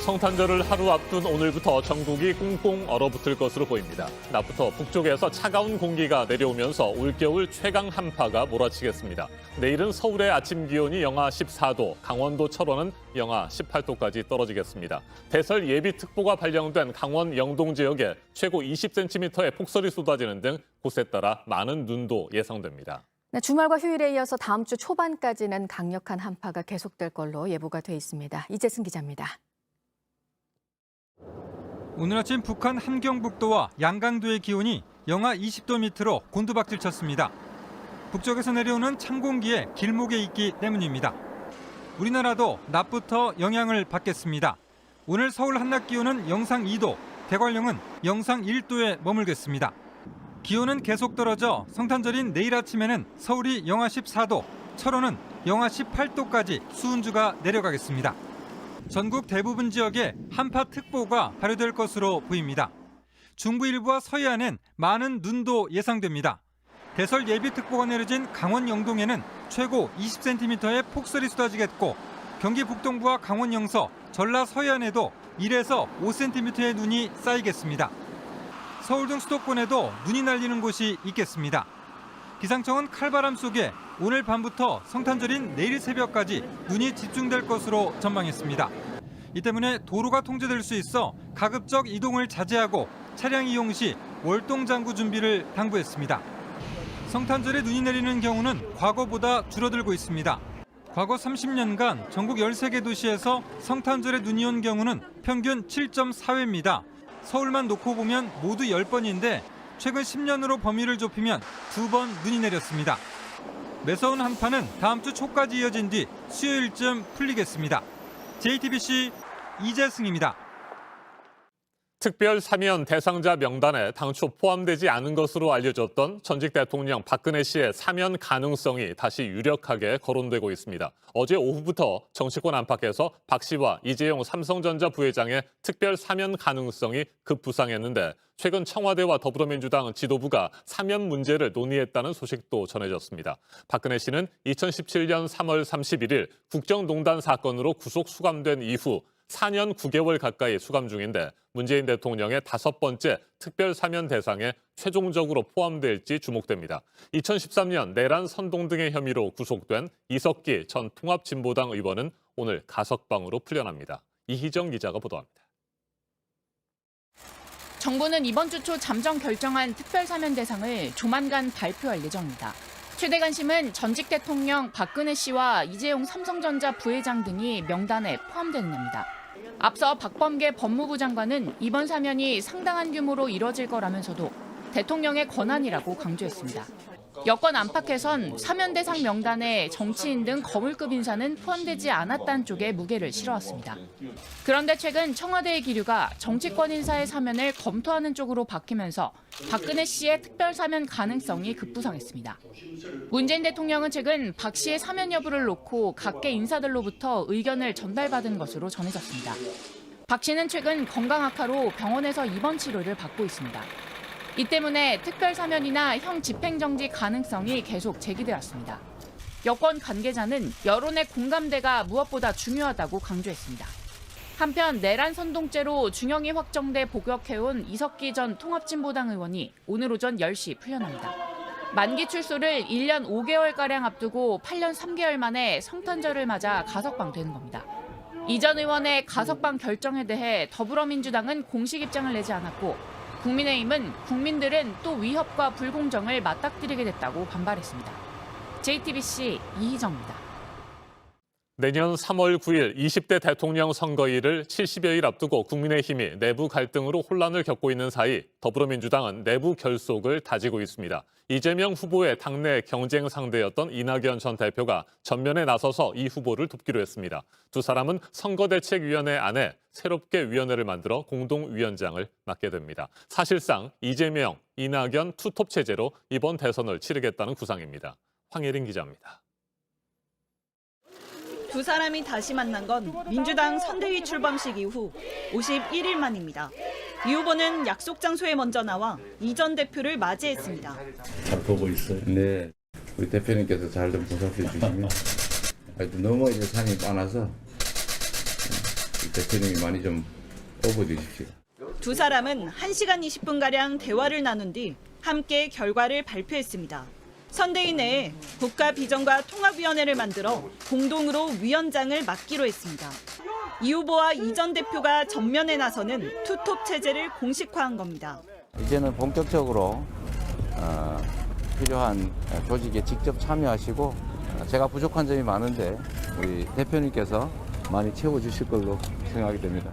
성탄절을 하루 앞둔 오늘부터 전국이 꽁꽁 얼어붙을 것으로 보입니다. 낮부터 북쪽에서 차가운 공기가 내려오면서 올겨울 최강 한파가 몰아치겠습니다. 내일은 서울의 아침 기온이 영하 14도, 강원도 철원은 영하 18도까지 떨어지겠습니다. 대설 예비특보가 발령된 강원 영동 지역에 최고 20cm의 폭설이 쏟아지는 등 곳에 따라 많은 눈도 예상됩니다. 네, 주말과 휴일에 이어서 다음 주 초반까지는 강력한 한파가 계속될 걸로 예보가 돼 있습니다. 이재승 기자입니다. 오늘 아침 북한 함경북도와 양강도의 기온이 영하 20도 밑으로 곤두박질쳤습니다. 북쪽에서 내려오는 찬 공기에 길목에 있기 때문입니다. 우리나라도 낮부터 영향을 받겠습니다. 오늘 서울 한낮 기온은 영상 2도, 대관령은 영상 1도에 머물겠습니다. 기온은 계속 떨어져 성탄절인 내일 아침에는 서울이 영하 14도, 철원은 영하 18도까지 수은주가 내려가겠습니다. 전국 대부분 지역에 한파특보가 발효될 것으로 보입니다. 중부 일부와 서해안엔 많은 눈도 예상됩니다. 대설 예비특보가 내려진 강원 영동에는 최고 20cm의 폭설이 쏟아지겠고 경기 북동부와 강원 영서, 전라 서해안에도 1에서 5cm의 눈이 쌓이겠습니다. 서울 등 수도권에도 눈이 날리는 곳이 있겠습니다. 기상청은 칼바람 속에 오늘 밤부터 성탄절인 내일 새벽까지 눈이 집중될 것으로 전망했습니다. 이 때문에 도로가 통제될 수 있어 가급적 이동을 자제하고 차량 이용 시 월동 장구 준비를 당부했습니다. 성탄절에 눈이 내리는 경우는 과거보다 줄어들고 있습니다. 과거 30년간 전국 13개 도시에서 성탄절에 눈이 온 경우는 평균 7.4회입니다. 서울만 놓고 보면 모두 10번인데 최근 10년으로 범위를 좁히면 2번 눈이 내렸습니다. 매서운 한파는 다음 주 초까지 이어진 뒤 수요일쯤 풀리겠습니다. JTBC 이재승입니다. 특별 사면 대상자 명단에 당초 포함되지 않은 것으로 알려졌던 전직 대통령 박근혜 씨의 사면 가능성이 다시 유력하게 거론되고 있습니다. 어제 오후부터 정치권 안팎에서 박 씨와 이재용 삼성전자 부회장의 특별 사면 가능성이 급부상했는데 최근 청와대와 더불어민주당 지도부가 사면 문제를 논의했다는 소식도 전해졌습니다. 박근혜 씨는 2017년 3월 31일 국정농단 사건으로 구속 수감된 이후 4년 9개월 가까이 수감 중인데 문재인 대통령의 5번째 특별 사면 대상에 최종적으로 포함될지 주목됩니다. 2013년 내란 선동 등의 혐의로 구속된 이석기 전 통합진보당 의원은 오늘 가석방으로 풀려납니다. 이희정 기자가 보도합니다. 정부는 이번 주 초 잠정 결정한 특별 사면 대상을 조만간 발표할 예정입니다. 최대 관심은 전직 대통령 박근혜 씨와 이재용 삼성전자 부회장 등이 명단에 포함되는 겁니다. 앞서 박범계 법무부 장관은 이번 사면이 상당한 규모로 이뤄질 거라면서도 대통령의 권한이라고 강조했습니다. 여권 안팎에선 사면 대상 명단에 정치인 등 거물급 인사는 포함되지 않았다는 쪽에 무게를 실어왔습니다. 그런데 최근 청와대의 기류가 정치권 인사의 사면을 검토하는 쪽으로 바뀌면서 박근혜 씨의 특별 사면 가능성이 급부상했습니다. 문재인 대통령은 최근 박 씨의 사면 여부를 놓고 각계 인사들로부터 의견을 전달받은 것으로 전해졌습니다. 박 씨는 최근 건강 악화로 병원에서 입원 치료를 받고 있습니다. 이 때문에 특별 사면이나 형 집행정지 가능성이 계속 제기되었습니다. 여권 관계자는 여론의 공감대가 무엇보다 중요하다고 강조했습니다. 한편 내란 선동죄로 중형이 확정돼 복역해온 이석기 전 통합진보당 의원이 오늘 오전 10시 풀려납니다. 만기 출소를 1년 5개월가량 앞두고 8년 3개월 만에 성탄절을 맞아 가석방되는 겁니다. 이 전 의원의 가석방 결정에 대해 더불어민주당은 공식 입장을 내지 않았고 국민의힘은 국민들은 또 위협과 불공정을 맞닥뜨리게 됐다고 반발했습니다. JTBC 이희정입니다. 내년 3월 9일 20대 대통령 선거일을 70여일 앞두고 국민의힘이 내부 갈등으로 혼란을 겪고 있는 사이 더불어민주당은 내부 결속을 다지고 있습니다. 이재명 후보의 당내 경쟁 상대였던 이낙연 전 대표가 전면에 나서서 이 후보를 돕기로 했습니다. 두 사람은 선거대책위원회 안에 새롭게 위원회를 만들어 공동위원장을 맡게 됩니다. 사실상 이재명, 이낙연 투톱 체제로 이번 대선을 치르겠다는 구상입니다. 황예린 기자입니다. 두 사람이 다시 만난 건 민주당 선대위 출범식 이후 51일 만입니다. 이 후보는 약속 장소에 먼저 나와 이 전 대표를 맞이했습니다. 잘 보고 있어요. 네, 우리 대표님께서 잘 좀 보살펴 주시면 너무 이제 산이 많아서 대표님이 많이 좀 업어주십시오. 두 사람은 1시간 20분가량 대화를 나눈 뒤 함께 결과를 발표했습니다. 선대위 내에 국가비전과 통합위원회를 만들어 공동으로 위원장을 맡기로 했습니다. 이 후보와 이 전 대표가 전면에 나서는 투톱 체제를 공식화한 겁니다. 이제는 본격적으로 필요한 조직에 직접 참여하시고 제가 부족한 점이 많은데 우리 대표님께서 많이 채워주실 걸로 생각이 됩니다.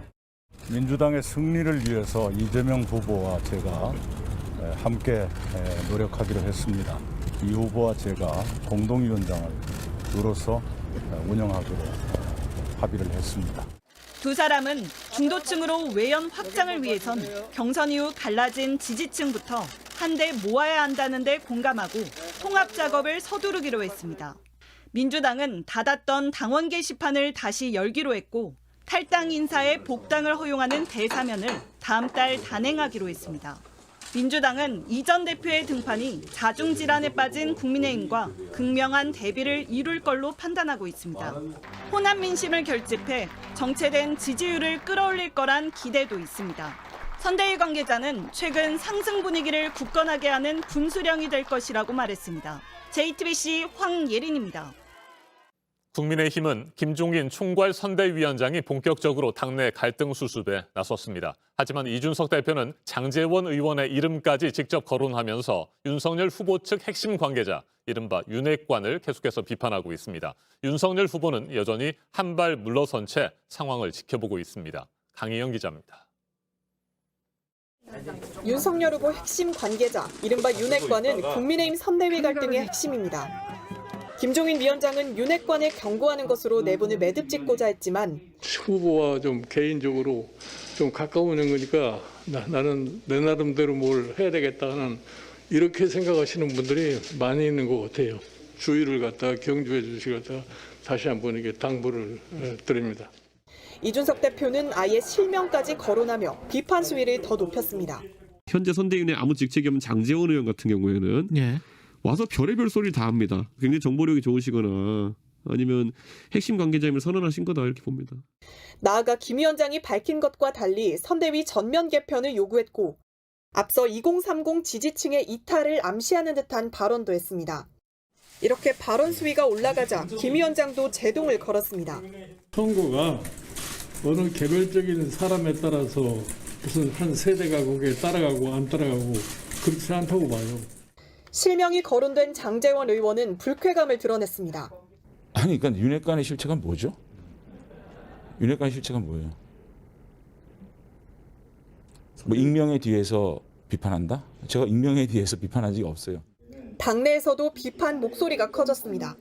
민주당의 승리를 위해서 이재명 후보와 제가 함께 노력하기로 했습니다. 이 후보와 제가 공동위원장을 누로서 운영하기로 합의를 했습니다. 두 사람은 중도층으로 외연 확장을 위해선 경선 이후 갈라진 지지층부터 한데 모아야 한다는 데 공감하고 통합 작업을 서두르기로 했습니다. 민주당은 닫았던 당원 게시판을 다시 열기로 했고 탈당 인사의 복당을 허용하는 대사면을 다음 달 단행하기로 했습니다. 민주당은 이 전 대표의 등판이 자중질환에 빠진 국민의힘과 극명한 대비를 이룰 걸로 판단하고 있습니다. 호남 민심을 결집해 정체된 지지율을 끌어올릴 거란 기대도 있습니다. 선대위 관계자는 최근 상승 분위기를 굳건하게 하는 분수령이 될 것이라고 말했습니다. JTBC 황예린입니다. 국민의힘은 김종인 총괄 선대위원장이 본격적으로 당내 갈등 수습에 나섰습니다. 하지만 이준석 대표는 장제원 의원의 이름까지 직접 거론하면서 윤석열 후보 측 핵심 관계자, 이른바 윤핵관을 계속해서 비판하고 있습니다. 윤석열 후보는 여전히 한 발 물러선 채 상황을 지켜보고 있습니다. 강희영 기자입니다. 윤석열 후보 핵심 관계자, 이른바 윤핵관은 국민의힘 선대위 갈등의 핵심입니다. 김종인 위원장은 윤핵관을 경고하는 것으로 내분을 매듭짓고자 했지만 후보와 좀 개인적으로 좀 가까워지는 거니까 나는 내 나름대로 뭘 해야 되겠다 하는 이렇게 생각하시는 분들이 많이 있는 것 같아요. 주의를 갖다 경주해 주시겠다 다시 한번 이게 당부를 드립니다. 이준석 대표는 아예 실명까지 거론하며 비판 수위를 더 높였습니다. 현재 선대위의 아무 직책이 없는 장제원 의원 같은 경우에는 와서 별의별 소리를 다 합니다. 굉장히 정보력이 좋으시거나 아니면 핵심 관계자임을 선언하신 거다 이렇게 봅니다. 나아가 김 위원장이 밝힌 것과 달리 선대위 전면 개편을 요구했고 앞서 2030 지지층의 이탈을 암시하는 듯한 발언도 했습니다. 이렇게 발언 수위가 올라가자 김 위원장도 제동을 걸었습니다. 선거가 어느 개별적인 사람에 따라서 무슨 한 세대가 거기에 따라가고 안 따라가고 그렇지 않다고 봐요. 실명이 거론된 장제원 의원은 불쾌감을 드러냈습니다. 아니, 그러니까 윤핵관의 실체가 뭐죠? 윤핵관의 실체가 뭐예요? 뭐 익명에 뒤에서 비판한다? 제가 익명에 뒤에서 비판한 적이 없어요. 당내에서도 비판 목소리가 커졌습니다.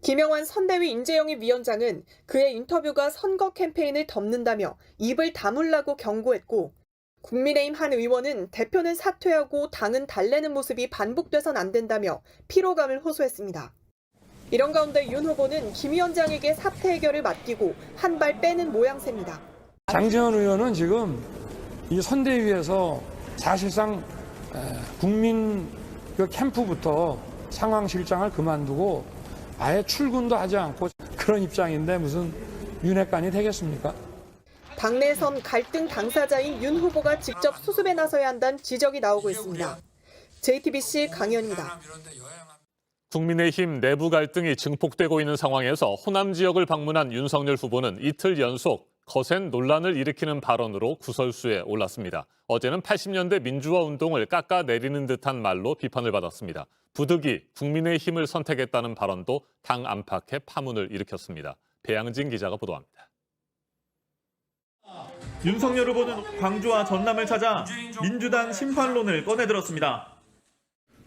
김영환 선대위 인재영입 위원장은 그의 인터뷰가 선거 캠페인을 덮는다며 입을 다물라고 경고했고 국민의힘 한 의원은 대표는 사퇴하고 당은 달래는 모습이 반복돼선 안 된다며 피로감을 호소했습니다. 이런 가운데 윤 후보는 김 위원장에게 사퇴 해결을 맡기고 한 발 빼는 모양새입니다. 장제원 의원은 지금 이 선대위에서 사실상 국민 그 캠프부터 상황실장을 그만두고 아예 출근도 하지 않고 그런 입장인데 무슨 윤핵관이 되겠습니까? 당내에선 갈등 당사자인 윤 후보가 직접 수습에 나서야 한다는 지적이 나오고 있습니다. JTBC 강현입니다. 국민의힘 내부 갈등이 증폭되고 있는 상황에서 호남 지역을 방문한 윤석열 후보는 이틀 연속 거센 논란을 일으키는 발언으로 구설수에 올랐습니다. 어제는 80년대 민주화 운동을 깎아내리는 듯한 말로 비판을 받았습니다. 부득이 국민의힘을 선택했다는 발언도 당 안팎에 파문을 일으켰습니다. 배양진 기자가 보도합니다. 윤석열 후보는 광주와 전남을 찾아 민주당 심판론을 꺼내들었습니다.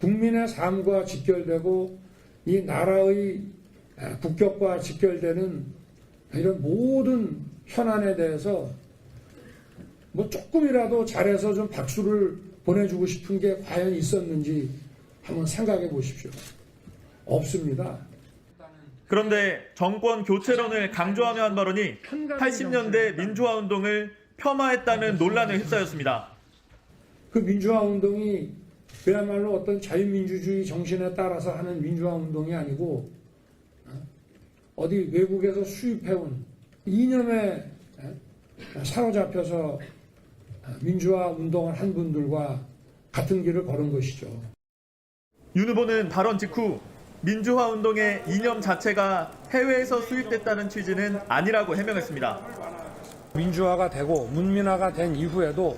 국민의 삶과 직결되고 이 나라의 국격과 직결되는 이런 모든 현안에 대해서 뭐 조금이라도 잘해서 좀 박수를 보내주고 싶은 게 과연 있었는지 한번 생각해 보십시오. 없습니다. 그런데 정권 교체론을 강조하며 한 발언이 80년대 민주화 운동을 폄하했다는 논란을 휩싸였습니다. 그 민주화 운동이 그야말로 어떤 자유민주주의 정신에 따라서 하는 민주화 운동이 아니고 어디 외국에서 수입해온 이념에 사로잡혀서 민주화 운동을 한 분들과 같은 길을 걸은 것이죠. 윤 후보는 발언 직후 민주화 운동의 이념 자체가 해외에서 수입됐다는 취지는 아니라고 해명했습니다. 민주화가 되고 문민화가 된 이후에도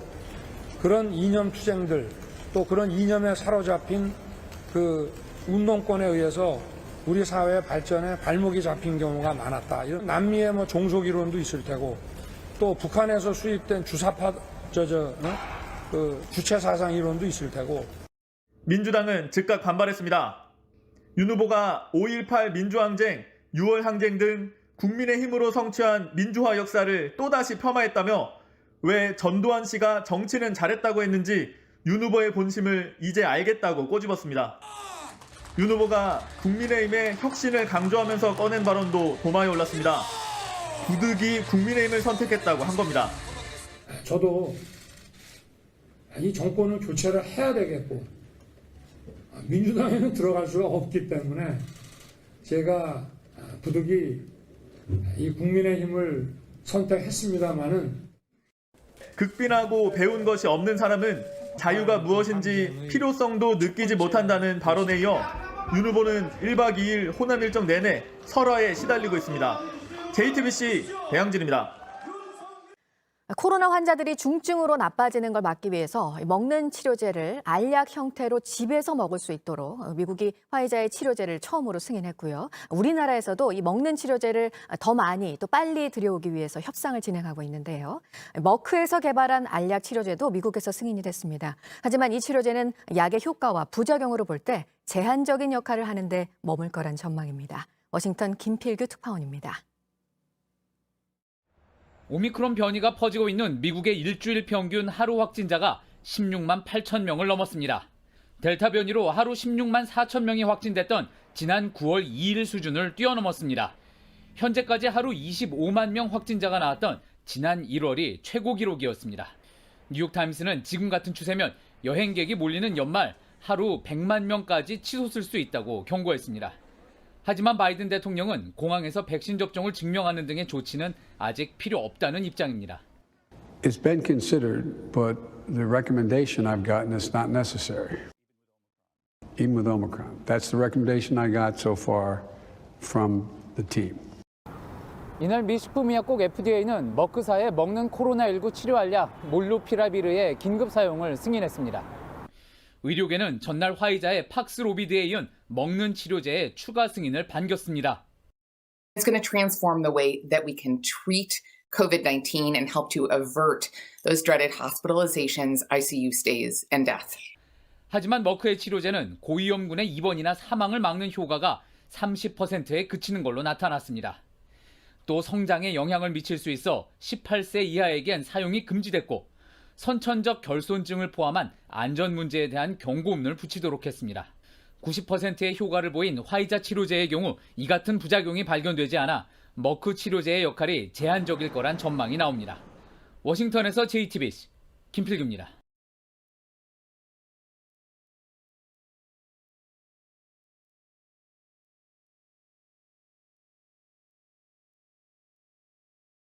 그런 이념 투쟁들 또 그런 이념에 사로잡힌 그 운동권에 의해서 우리 사회의 발전에 발목이 잡힌 경우가 많았다. 이런 남미의 뭐 종속 이론도 있을 테고 또 북한에서 수입된 주사파 주체 사상 이론도 있을 테고. 민주당은 즉각 반발했습니다. 윤 후보가 5.18 민주항쟁, 6월 항쟁 등 국민의 힘으로 성취한 민주화 역사를 또다시 폄하했다며 왜 전두환 씨가 정치는 잘했다고 했는지 윤 후보의 본심을 이제 알겠다고 꼬집었습니다. 윤 후보가 국민의힘의 혁신을 강조하면서 꺼낸 발언도 도마에 올랐습니다. 부득이 국민의힘을 선택했다고 한 겁니다. 저도 이 정권을 교체를 해야 되겠고 민주당에는 들어갈 수가 없기 때문에 제가 부득이 이 국민의힘을 선택했습니다마는 극빈하고 배운 것이 없는 사람은 자유가 무엇인지 필요성도 느끼지 못한다는 발언에 이어 윤 후보는 1박 2일 호남 일정 내내 설화에 시달리고 있습니다. JTBC 배양진입니다. 코로나 환자들이 중증으로 나빠지는 걸 막기 위해서 먹는 치료제를 알약 형태로 집에서 먹을 수 있도록 미국이 화이자의 치료제를 처음으로 승인했고요. 우리나라에서도 이 먹는 치료제를 더 많이 또 빨리 들여오기 위해서 협상을 진행하고 있는데요. 머크에서 개발한 알약 치료제도 미국에서 승인이 됐습니다. 하지만 이 치료제는 약의 효과와 부작용으로 볼 때 제한적인 역할을 하는데 머물 거란 전망입니다. 워싱턴 김필규 특파원입니다. 오미크론 변이가 퍼지고 있는 미국의 일주일 평균 하루 확진자가 16만 8천 명을 넘었습니다. 델타 변이로 하루 16만 4천 명이 확진됐던 지난 9월 2일 수준을 뛰어넘었습니다. 현재까지 하루 25만 명 확진자가 나왔던 지난 1월이 최고 기록이었습니다. 뉴욕타임스는 지금 같은 추세면 여행객이 몰리는 연말 하루 100만 명까지 치솟을 수 있다고 경고했습니다. 하지만 바이든 대통령은 공항에서 백신 접종을 증명하는 등의 조치는 아직 필요 없다는 입장입니다. It's been considered, but the recommendation I've gotten is not necessary, even with Omicron. That's the recommendation I got so far from the team. 이날 미 식품의약국 FDA는 머크사의 먹는 코로나19 치료 알약 몰누피라비르의 긴급 사용을 승인했습니다. 의료계는 전날 화이자의 팍스로비드에 이은 먹는 치료제의 추가 승인을 반겼습니다. It's going to transform the way that we can treat COVID-19 and help to avert those dreaded hospitalizations, ICU stays, and death. 하지만 머크의 치료제는 고위험군의 입원이나 사망을 막는 효과가 30%에 그치는 걸로 나타났습니다. 또 성장에 영향을 미칠 수 있어 18세 이하에겐 사용이 금지됐고 선천적 결손증을 포함한 안전 문제에 대한 경고음을 붙이도록 했습니다. 90%의 효과를 보인 화이자 치료제의 경우 이 같은 부작용이 발견되지 않아 머크 치료제의 역할이 제한적일 거란 전망이 나옵니다. 워싱턴에서 JTBC 김필규입니다.